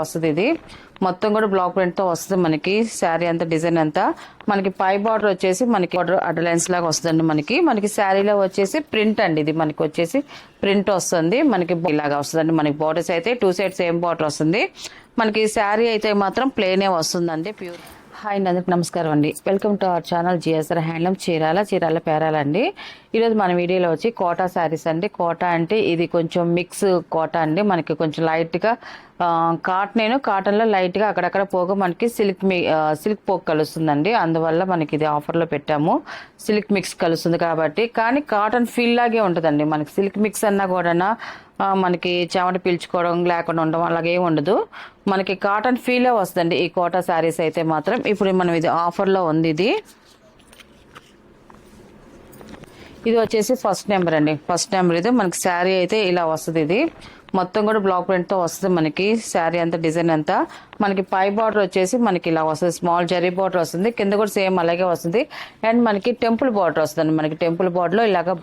వస్తుంది. ఇది మొత్తం కూడా బ్లాక్ ప్రింట్ తో వస్తుంది మనకి. శారీ అంతా డిజైన్ అంతా మనకి పై బార్డర్ వచ్చేసి మనకి బార్డర్ అడ్లైన్స్ లాగా వస్తుందండి. మనకి శారీలో వచ్చేసి ప్రింట్ అండి. ఇది మనకి వచ్చేసి ప్రింట్ వస్తుంది. మనకి ఇలాగా వస్తుందండి. మనకి బార్డర్స్ అయితే 2 సైడ్స్ సేమ్ బార్డర్ వస్తుంది. మనకి శారీ అయితే మాత్రం ప్లేనే వస్తుందండి. ప్యూర్. హాయ్ అందరికి నమస్కారం అండి. Welcome to our channel GSR handloom Chirala పేరాలండి. ఈరోజు మన వీడియోలో వచ్చి కోటా శారీస్ అండి. కోటా అంటే ఇది కొంచెం మిక్స్ కోటా అండి. మనకి కొంచెం లైట్గా కాటన్లో లైట్గా అక్కడక్కడ పోగా మనకి సిల్క్ పోగు కలుస్తుందండి. అందువల్ల మనకి ఇది ఆఫర్లో పెట్టాము. సిల్క్ మిక్స్ కలుస్తుంది కాబట్టి, కానీ కాటన్ ఫీల్ లాగే ఉంటుందండి. మనకి సిల్క్ మిక్స్ అన్నా కూడా మనకి చెమట పీల్చుకోవడం లేకుండా ఉండడం అలాగే ఉండదు. మనకి కాటన్ ఫీలే వస్తుందండి ఈ కోటా శారీస్ అయితే మాత్రం. ఇప్పుడు మనం ఇది ఆఫర్లో ఉంది. ఇది వచ్చేసి ఫస్ట్ నెంబర్ అండి. ఫస్ట్ నెంబర్ ఇది మనకి శారీ అయితే ఇలా వస్తుంది. ఇది మొత్తం కూడా బ్లాక్ ప్రింట్ తో వస్తుంది. మనకి శారీ అంతా డిజైన్ అంతా మనకి పై బార్డర్ వచ్చేసి మనకి ఇలా వస్తుంది. స్మాల్ జరీ బార్డర్ వస్తుంది. కింద కూడా సేమ్ అలాగే వస్తుంది. అండ్ మనకి టెంపుల్ బార్డర్ వస్తుంది. మనకి టెంపుల్ బార్డర్ లో ఇలాగ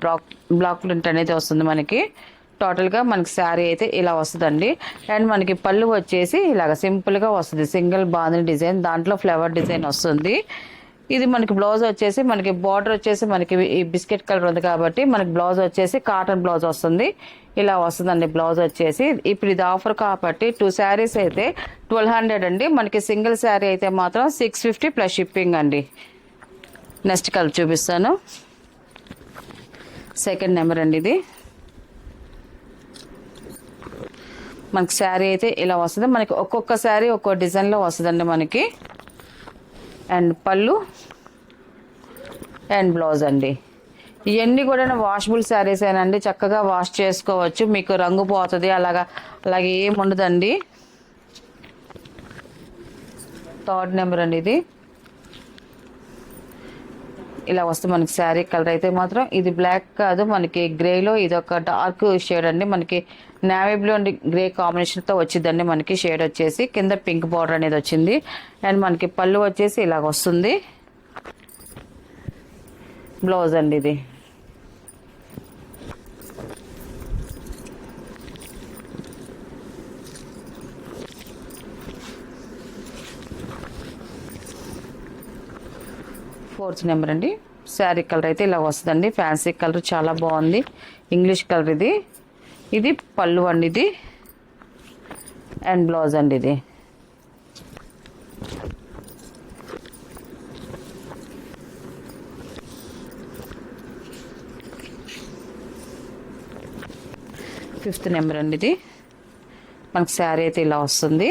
బ్లాక్ ప్రింట్ అనేది వస్తుంది. మనకి టోటల్ గా మనకి శారీ అయితే ఇలా వస్తుందండి. అండ్ మనకి పళ్ళు వచ్చేసి ఇలాగ సింపుల్ గా వస్తుంది. సింగిల్ బాందిని డిజైన్, దాంట్లో ఫ్లవర్ డిజైన్ వస్తుంది. ఇది మనకి బ్లౌజ్ వచ్చేసి మనకి బార్డర్ వచ్చేసి మనకి ఈ బిస్కెట్ కలర్ ఉంది కాబట్టి మనకి బ్లౌజ్ వచ్చేసి కాటన్ బ్లౌజ్ వస్తుంది. ఇలా వస్తుందండి బ్లౌజ్ వచ్చేసి. ఇప్పుడు ఇది ఆఫర్ కాబట్టి 2 శారీస్ అయితే 1200 అండి. మనకి సింగిల్ శారీ అయితే మాత్రం 650 ప్లస్ షిప్పింగ్ అండి. నెక్స్ట్ కలర్ చూపిస్తాను. సెకండ్ నెంబర్ అండి. ఇది మనకి శారీ అయితే ఇలా వస్తుంది. మనకి ఒక్కొక్క శారీ ఒక్కొక్క డిజైన్లో వస్తుందండి మనకి. అండ్ పళ్ళు అండ్ బ్లౌజ్ అండి. ఇవన్నీ కూడా వాషబుల్ శారీస్ ఏనండి. చక్కగా వాష్ చేసుకోవచ్చు. మీకు రంగు పోతుంది అలాగే ఏమి ఉండదండి. థర్డ్ నెంబర్ అండి. ఇది ఇలా వస్తుంది మనకి శారీ కలర్ అయితే మాత్రం. ఇది బ్లాక్ కాదు, మనకి గ్రేలో ఇది ఒక డార్క్ షేడ్ అండి. మనకి నేవీ బ్లూ అండ్ గ్రే కాంబినేషన్తో వచ్చిందండి. మనకి షేడ్ వచ్చేసి కింద పింక్ బార్డర్ అనేది వచ్చింది. అండ్ మనకి పళ్ళు వచ్చేసి ఇలాగ వస్తుంది. బ్లౌజ్ అండి. ఇది ఫోర్త్ నెంబర్ అండి. శారీ కలర్ అయితే ఇలా వస్తుందండి. ఫ్యాన్సీ కలర్ చాలా బాగుంది. ఇంగ్లీష్ కలర్ ఇది. ఇది పళ్ళు అండి. ఇది అండ్ బ్లౌజ్ అండి. ఇది ఫిఫ్త్ నెంబర్ అండి. ఇది మనకి శారీ అయితే ఇలా వస్తుంది.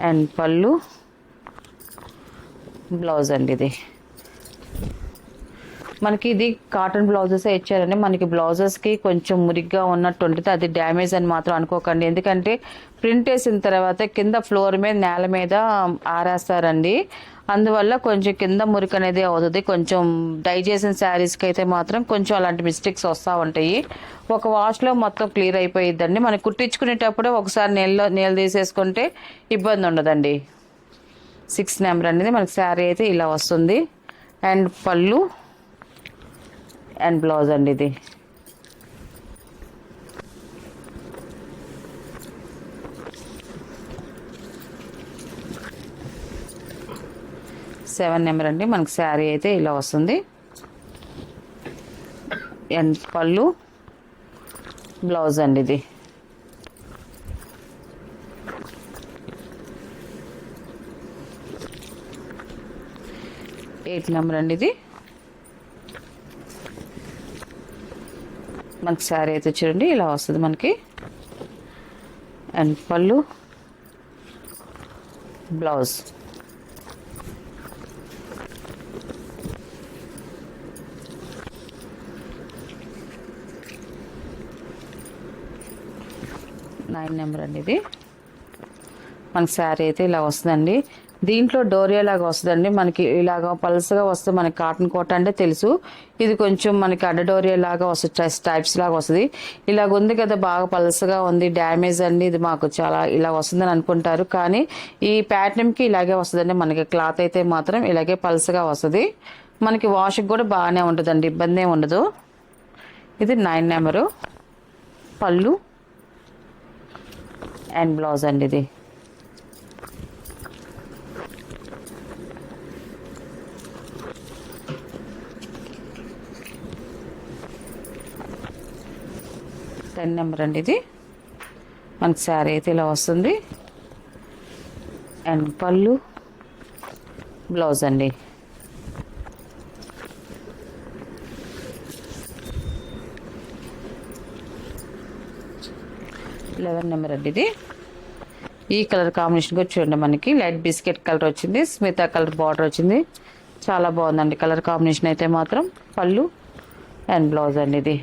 అండ్ పళ్ళు బ్లౌజ్ అండి. ఇది మనకి ఇది కాటన్ బ్లౌజెస్ ఇచ్చారండి. మనకి బ్లౌజెస్కి కొంచెం మురిగ్గా ఉన్నట్టు ఉంటుంది. అది డ్యామేజ్ అని మాత్రం అనుకోకండి. ఎందుకంటే ప్రింట్ వేసిన తర్వాత కింద ఫ్లోర్ మీద నేల మీద ఆరేస్తారండి. అందువల్ల కొంచెం కింద మురికి అనేది అవుతుంది. కొంచెం డై చేసిన శారీస్కి అయితే మాత్రం కొంచెం అలాంటి మిస్టేక్స్ వస్తూ ఉంటాయి. ఒక వాష్లో మొత్తం క్లియర్ అయిపోయిద్దండి. మనకి కుట్టించుకునేటప్పుడే ఒకసారి నీళ్ళు తీసేసుకుంటే ఇబ్బంది ఉండదండి. 6 నెంబర్ అనేది మనకి శారీ అయితే ఇలా వస్తుంది. అండ్ పళ్ళు అండ్ బ్లౌజ్ అండి. ఇది సెవెన్ నెంబర్ అండి. మనకి శారీ అయితే ఇలా వస్తుంది. అండ్ పళ్ళు బ్లౌజ్ అండి. ఇది ఎయిత్ నెంబర్ అండి. ఇది మనకి శారీ అయితే చూడండి ఇలా వస్తుంది మనకి. అండ్ పళ్ళు బ్లౌజ్. నైన్ నెంబర్ అండి. ఇది మనకి శారీ అయితే ఇలా వస్తుందండి. దీంట్లో డోరియా లాగా వస్తుందండి. మనకి ఇలాగ పల్సగా వస్తుంది. మనకి కాటన్ కోట అంటే తెలుసు. ఇది కొంచెం మనకి అడ్డ డోరియా లాగా వస్తుంది. టైప్స్ లాగా వస్తుంది. ఇలాగ ఉంది కదా, బాగా పల్సగా ఉంది. డ్యామేజ్ అండి. ఇది మాకు చాలా ఇలా వస్తుందని అనుకుంటారు, కానీ ఈ ప్యాటర్న్కి ఇలాగే వస్తుందండి. మనకి క్లాత్ అయితే మాత్రం ఇలాగే పల్సగా వస్తుంది. మనకి వాష్కి కూడా బాగానే ఉంటుందండి. ఇబ్బంది ఏమి ఉండదు. ఇది 9 నెంబరు. పళ్ళు అండ్ బ్లౌజ్ అండి. ఇది 10 నెంబర్ అండి ఇది. మనకి శారీ అయితే ఇలా వస్తుంది. అండ్ పళ్ళు, బ్లౌజ్ అండి. లెవెన్ నెంబర్ అండి ఇది. ఈ కలర్ కాంబినేషన్ కూడా చూడండి, మనకి లైట్ బిస్కెట్ కలర్ వచ్చింది, స్మితా కలర్ బార్డర్ వచ్చింది. చాలా బాగుందండి కలర్ కాంబినేషన్ అయితే మాత్రం. పళ్ళు అండ్ బ్లౌజ్ అండి ఇది.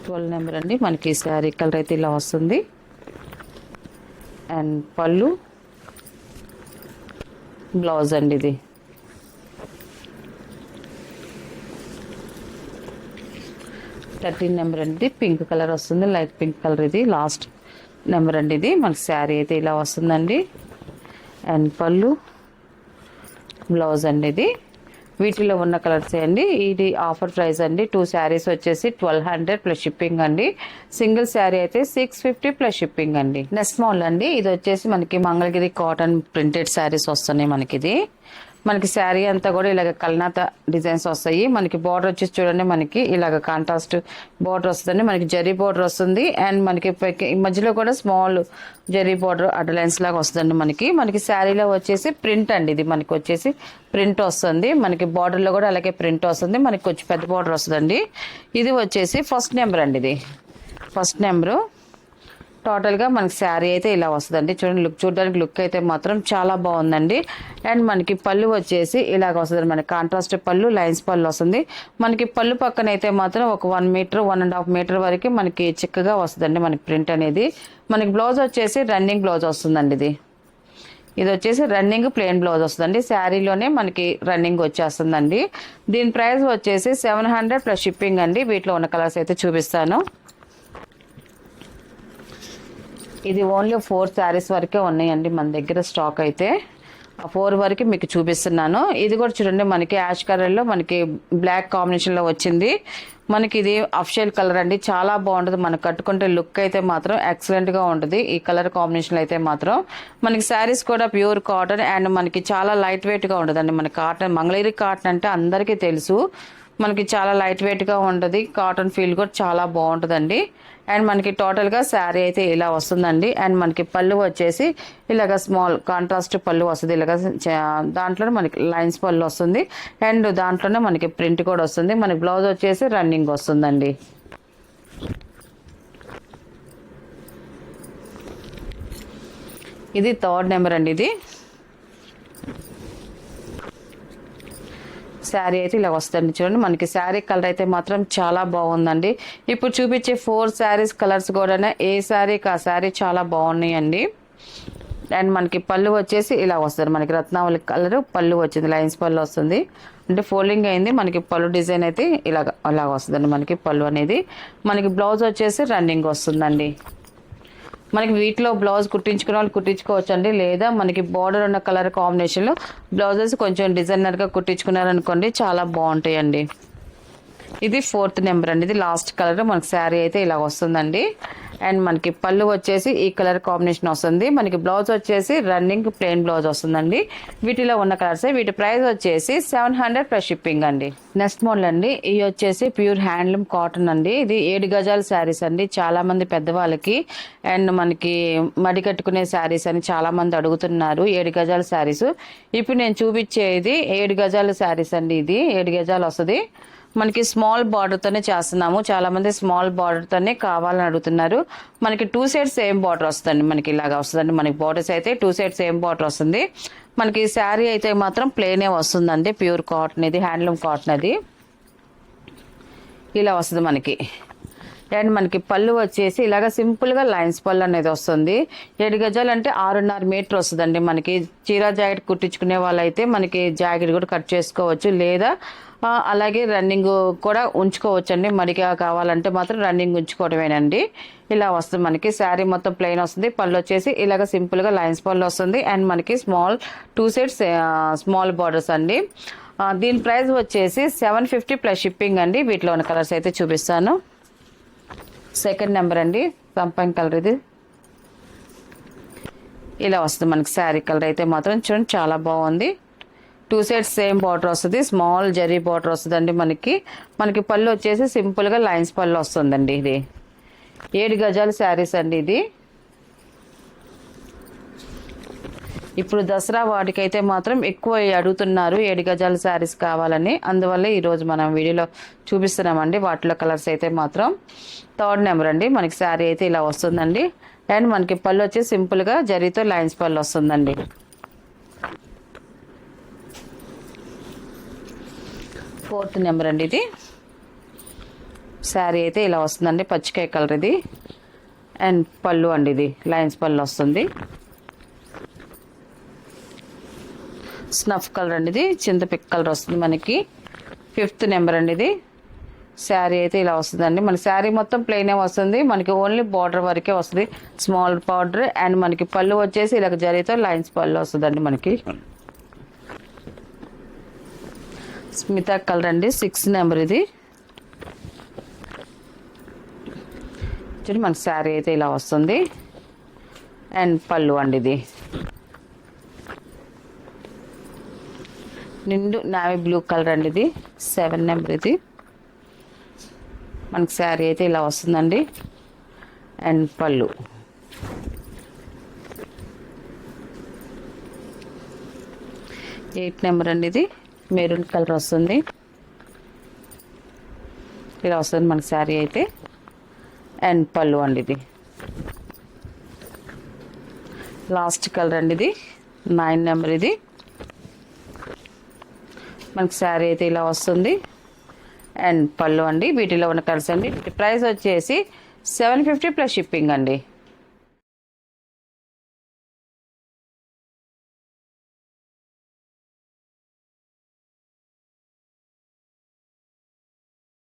ట్వెల్వ్ నెంబర్ అండి. మనకి శారీ కలర్ అయితే ఇలా వస్తుంది. అండ్ పళ్ళు, బ్లౌజ్ అండి ఇది. థర్టీన్ నెంబర్ అండి. పింక్ కలర్ వస్తుంది, లైట్ పింక్ కలర్ ఇది. లాస్ట్ నెంబర్ అండి ఇది. మనకి శారీ అయితే ఇలా వస్తుందండి. అండ్ పళ్ళు, బ్లౌజ్ అండి ఇది. వీటిలో ఉన్న కలర్స్ అండి. ఇది ఆఫర్ ప్రైస్ అండి. 2 శారీస్ వచ్చేసి 1200 ప్లస్ షిప్పింగ్ అండి. సింగిల్ శారీ అయితే 650 ప్లస్ షిప్పింగ్ అండి. నెక్స్ట్ మోడల్ అండి. ఇది వచ్చేసి మనకి మంగళగిరి కాటన్ ప్రింటెడ్ శారీస్ వస్తున్నాయి మనకి. ఇది మనకి శారీ అంతా కూడా ఇలాగ కల్నాత డిజైన్స్ వస్తాయి. మనకి బార్డర్ వచ్చేసి చూడండి, మనకి ఇలాగ కాంట్రాస్ట్ బార్డర్ వస్తుంది. మనకి జరీ బార్డర్ వస్తుంది. అండ్ మనకి మధ్యలో కూడా స్మాల్ జరీ బార్డర్ అడ్లైన్స్ లాగా వస్తుందండి మనకి. మనకి శారీలో వచ్చేసి ప్రింట్ అండి ఇది. మనకి వచ్చేసి ప్రింట్ వస్తుంది. మనకి బార్డర్లో కూడా అలాగే ప్రింట్ వస్తుంది. మనకి కొంచెం పెద్ద బార్డర్ వస్తుందండి. ఇది వచ్చేసి ఫస్ట్ నెంబర్ అండి ఇది. First number. టోటల్గా మనకి శారీ అయితే ఇలా వస్తుందండి. చూడండి, చూడడానికి లుక్ అయితే మాత్రం చాలా బాగుందండి. అండ్ మనకి పళ్ళు వచ్చేసి ఇలాగ వస్తుంది. మనకి కాంట్రాస్ట్ పళ్ళు, లైన్స్ పళ్ళు వస్తుంది. మనకి పళ్ళు పక్కన అయితే మాత్రం ఒక 1 మీటర్ 1.5 మీటర్ వరకు మనకి చిక్కగా వస్తుందండి మనకి ప్రింట్ అనేది. మనకి బ్లౌజ్ వచ్చేసి రన్నింగ్ బ్లౌజ్ వస్తుందండి ఇది. ఇది వచ్చేసి రన్నింగ్ ప్లెయిన్ బ్లౌజ్ వస్తుందండి. శారీలోనే మనకి రన్నింగ్ వచ్చేస్తుందండి. దీని ప్రైస్ వచ్చేసి 700 ప్లస్ షిప్పింగ్ అండి. వీటిలో ఉన్న కలర్స్ అయితే చూపిస్తాను. ఇది ఓన్లీ 4 శారీస్ వరకే ఉన్నాయండి మన దగ్గర స్టాక్ అయితే. ఆ 4 వరకు మీకు చూపిస్తున్నాను. ఇది కూడా చూడండి, మనకి యాష్ కలర్లో మనకి బ్లాక్ కాంబినేషన్లో వచ్చింది. మనకి ఇది అఫ్షియల్ కలర్ అండి. చాలా బాగుంటుంది. మనకు కట్టుకుంటే లుక్ అయితే మాత్రం ఎక్సలెంట్గా ఉంటుంది ఈ కలర్ కాంబినేషన్లో అయితే మాత్రం. మనకి శారీస్ కూడా ప్యూర్ కాటన్ అండ్ మనకి చాలా లైట్ వెయిట్గా ఉంటుందండి. మన కాటన్, మంగళగిరి కాటన్ అంటే అందరికీ తెలుసు. మనకి చాలా లైట్ వెయిట్గా ఉంటుంది. కాటన్ ఫీల్ కూడా చాలా బాగుంటుందండి. అండ్ మనకి టోటల్గా శారీ అయితే ఇలా వస్తుందండి. అండ్ మనకి పళ్ళు వచ్చేసి ఇలాగ స్మాల్ కాంట్రాస్ట్ పళ్ళు వస్తుంది. ఇలాగ దాంట్లోనే మనకి లైన్స్ పళ్ళు వస్తుంది. అండ్ దాంట్లోనే మనకి ప్రింట్ కూడా వస్తుంది. మనకి బ్లౌజ్ వచ్చేసి రన్నింగ్ వస్తుందండి. ఇది థర్డ్ నెంబర్ అండి. ఇది శారీ అయితే ఇలా వస్తుంది. చూడండి, మనకి శారీ కలర్ అయితే మాత్రం చాలా బాగుందండి. ఇప్పుడు చూపించే 4 శారీస్ కలర్స్ కూడా ఏ శారీకి ఆ శారీ చాలా బాగున్నాయండి. అండ్ మనకి పళ్ళు వచ్చేసి ఇలా వస్తుంది. మనకి రత్నావళి కలర్ పళ్ళు వచ్చింది, లైన్స్ పళ్ళు వస్తుంది. అంటే ఫోల్డింగ్ అయింది. మనకి పళ్ళు డిజైన్ అయితే ఇలాగ వస్తుందండి మనకి పళ్ళు అనేది. మనకి బ్లౌజ్ వచ్చేసి రన్నింగ్ వస్తుందండి. మనకి వీటిలో బ్లౌజ్ కుట్టించుకునే వాళ్ళు కుట్టించుకోవచ్చు అండి. లేదా మనకి బార్డర్ ఉన్న కలర్ కాంబినేషన్లో బ్లౌజెస్ కొంచెం డిజైనర్గా కుట్టించుకున్నారనుకోండి, చాలా బాగుంటాయండి. ఇది 4th నెంబర్ అండి. ఇది లాస్ట్ కలర్. మనకి శారీ అయితే ఇలా వస్తుందండి. అండ్ మనకి పళ్ళు వచ్చేసి ఈ కలర్ కాంబినేషన్ వస్తుంది. మనకి బ్లౌజ్ వచ్చేసి రన్నింగ్ ప్లెయిన్ బ్లౌజ్ వస్తుందండి. వీటిలో ఉన్న కలర్స్. వీటి ప్రైస్ వచ్చేసి 700 ప్లస్ షిప్పింగ్ అండి. నెక్స్ట్ మోడల్ అండి. ఇది వచ్చేసి ప్యూర్ హ్యాండ్లూమ్ కాటన్ అండి. ఇది 7 గజాల శారీస్ అండి. చాలా మంది పెద్దవాళ్ళకి అండ్ మనకి మడి కట్టుకునే శారీస్ అని చాలా మంది అడుగుతున్నారు. 7 గజాల శారీస్. ఇప్పుడు నేను చూపించేది 7 గజాల శారీస్ అండి. ఇది 7 గజాలు వస్తుంది. మనకి స్మాల్ బార్డర్తోనే చేస్తున్నాము. చాలా మంది స్మాల్ బార్డర్తోనే కావాలని అడుగుతున్నారు. మనకి 2 సైడ్స్ సేమ్ బార్డర్ వస్తుంది. మనకి ఇలాగా వస్తుందండి. మనకి బార్డర్స్ అయితే 2 సైడ్స్ సేమ్ బార్డర్ వస్తుంది. మనకి శారీ అయితే మాత్రం ప్లెయినే వస్తుందండి. ప్యూర్ కాటన్ ఇది, హ్యాండ్లూమ్ కాటన్ అది. ఇలా వస్తుంది మనకి. అండ్ మనకి పళ్ళు వచ్చేసి ఇలాగ సింపుల్గా లైన్స్ పళ్ళు అనేది వస్తుంది. 7 గజాలు అంటే 6.5 మీటర్ వస్తుందండి. మనకి చీరా జాకెట్ కుట్టించుకునే వాళ్ళైతే మనకి జాకెట్ కూడా కట్ చేసుకోవచ్చు. లేదా అలాగే రన్నింగ్ కూడా ఉంచుకోవచ్చు అండి. మడిగా కావాలంటే మాత్రం రన్నింగ్ ఉంచుకోవడమేనండి. ఇలా వస్తుంది మనకి. శారీ మొత్తం ప్లెయిన్ వస్తుంది. పళ్ళు వచ్చేసి ఇలాగ సింపుల్గా లైన్స్ పళ్ళు వస్తుంది. అండ్ మనకి 2 సైడ్స్ స్మాల్ బార్డర్స్ అండి. దీని ప్రైస్ వచ్చేసి 750 ప్లస్ షిప్పింగ్ అండి. వీటిలో ఉన్న కలర్స్ అయితే చూపిస్తాను. సెకండ్ నెంబర్ అండి. సంపంగి కలర్ ఇది. ఇలా వస్తుంది మనకి శారీ కలర్ అయితే మాత్రం చూడండి చాలా బాగుంది. 2 సైడ్స్ సేమ్ బార్డర్ వస్తుంది, స్మాల్ జరీ బార్డర్ వస్తుందండి. మనకి పళ్ళు వచ్చేసి సింపుల్గా లైన్స్ పళ్ళు వస్తుందండి. ఇది 7 గజాల శారీస్ అండి. ఇది ఇప్పుడు దసరా వాటికైతే మాత్రం ఎక్కువ అడుగుతున్నారు 7 గజాల శారీస్ కావాలని. అందువల్ల ఈరోజు మనం వీడియోలో చూపిస్తున్నామండి. వాటిలో కలర్స్ అయితే మాత్రం 3rd నెంబర్ అండి. మనకి శారీ అయితే ఇలా వస్తుందండి. అండ్ మనకి పళ్ళు వచ్చి సింపుల్గా జరీతో లైన్స్ పళ్ళు వస్తుందండి. 4th నెంబర్ అండి. ఇది శారీ అయితే ఇలా వస్తుందండి. పచ్చికాయ కలర్ ఇది. అండ్ పళ్ళు అండి, ఇది లైన్స్ పళ్ళు వస్తుంది. స్నఫ్ కలర్ అండి, ఇది చింతపిక్ కలర్ వస్తుంది మనకి. 5th నెంబర్ అండి. ఇది శారీ అయితే ఇలా వస్తుందండి. మన శారీ మొత్తం ప్లెయిన్ వస్తుంది, మనకి ఓన్లీ బార్డర్ వరకే వస్తుంది, స్మాల్ బార్డర్. అండ్ మనకి పళ్ళు వచ్చేసి ఇలా జరీతో లైన్స్ పళ్ళు వస్తుందండి మనకి. స్మితా కలర్ అండి, 6th నెంబర్. ఇది చూడండి మనకి శారీ అయితే ఇలా వస్తుంది. అండ్ పళ్ళు అండి, ఇది నిండు నావీ బ్లూ కలర్ అండి. ఇది 7 నెంబర్. ఇది మనకి శారీ అయితే ఇలా వస్తుందండి. అండ్ పళ్ళు. ఎయిట్ నెంబర్ అండి. ఇది మెరూన్ కలర్ వస్తుంది. ఇలా వస్తుంది మనకి శారీ అయితే. అండ్ పళ్ళు అండి, ఇది లాస్ట్ కలర్ అండి. ఇది 9 నెంబర్. ఇది మనకి శారీ అయితే ఇలా వస్తుంది. అండ్ పళ్ళు అండి. వీటిలో ఉన్న కలర్స్ అండి. ప్రైస్ వచ్చేసి 750 ప్లస్ షిప్పింగ్ అండి.